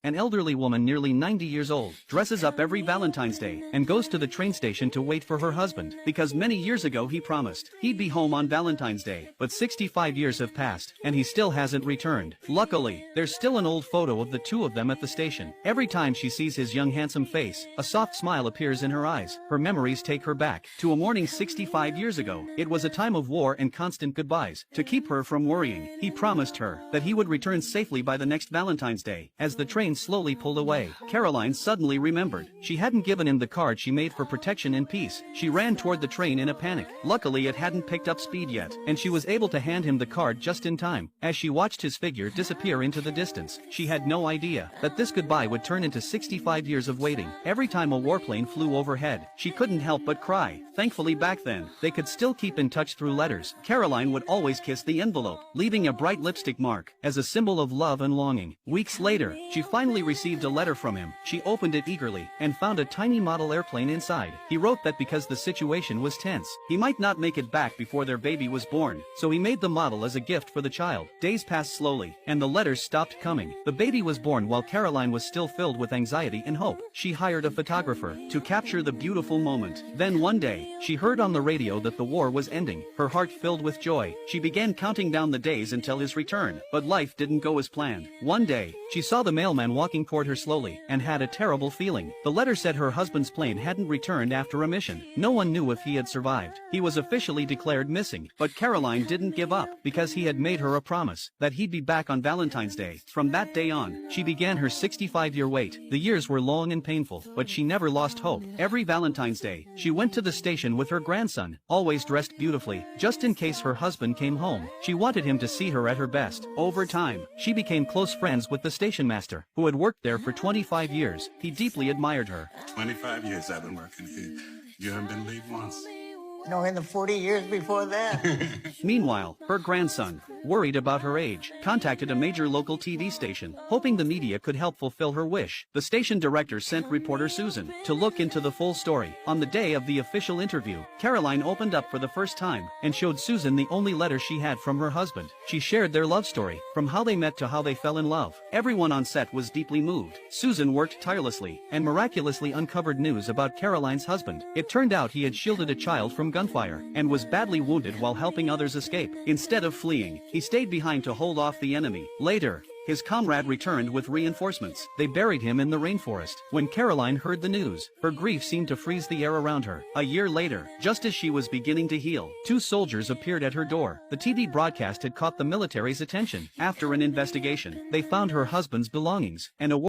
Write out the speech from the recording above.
An elderly woman nearly 90 years old dresses up every Valentine's Day and goes to the train station to wait for her husband because many years ago he promised he'd be home on Valentine's Day, but 65 years have passed and he still hasn't returned. Luckily, there's still an old photo of the two of them at the station. Every time she sees his young handsome face, a soft smile appears in her eyes. Her memories take her back to a morning 65 years ago. It was a time of war and constant goodbyes. To keep her from worrying, he promised her that he would return safely by the next Valentine's Day. As the train slowly pulled away, Caroline suddenly remembered she hadn't given him the card she made for protection and peace. She ran toward the train in a panic. Luckily it hadn't picked up speed yet, and she was able to hand him the card just in time. As she watched his figure disappear into the distance, she had no idea that this goodbye would turn into 65 years of waiting. Every time a warplane flew overhead, she couldn't help but cry. Thankfully back then, they could still keep in touch through letters. Caroline would always kiss the envelope, leaving a bright lipstick mark as a symbol of love and longing. Weeks later, she finally received a letter from him. She opened it eagerly and found a tiny model airplane inside. He wrote that because the situation was tense, he might not make it back before their baby was born, so he made the model as a gift for the child. Days passed slowly, and the letters stopped coming. The baby was born while Caroline was still filled with anxiety and hope. She hired a photographer to capture the beautiful moment. Then one day, she heard on the radio that the war was ending. Her heart filled with joy. She began counting down the days until his return, but life didn't go as planned. One day, she saw the mailman walking toward her slowly and had a terrible feeling. The letter said her husband's plane hadn't returned after a mission. No one knew if he had survived. He was officially declared missing, but Caroline didn't give up because he had made her a promise that he'd be back on Valentine's Day. From that day on, she began her 65-year wait. The years were long and painful, but she never lost hope. Every Valentine's Day, she went to the station with her grandson, always dressed beautifully, just in case her husband came home. She wanted him to see her at her best. Over time, she became close friends with the station master, who had worked there for 25 years. He deeply admired her. 25 years I've been working here. You haven't been late once. No, in the 40 years before that. Meanwhile, her grandson, worried about her age, contacted a major local TV station, hoping the media could help fulfill her wish. The station director sent reporter Susan to look into the full story. On the day of the official interview, Caroline opened up for the first time and showed Susan the only letter she had from her husband. She shared their love story, from how they met to how they fell in love. Everyone on set was deeply moved. Susan worked tirelessly and miraculously uncovered news about Caroline's husband. It turned out he had shielded a child from gunfire and was badly wounded while helping others escape. Instead of fleeing, he stayed behind to hold off the enemy. Later, his comrade returned with reinforcements. They buried him in the rainforest. When Caroline heard the news, her grief seemed to freeze the air around her. A year later, just as she was beginning to heal, two soldiers appeared at her door. The TV broadcast had caught the military's attention. After an investigation, they found her husband's belongings and a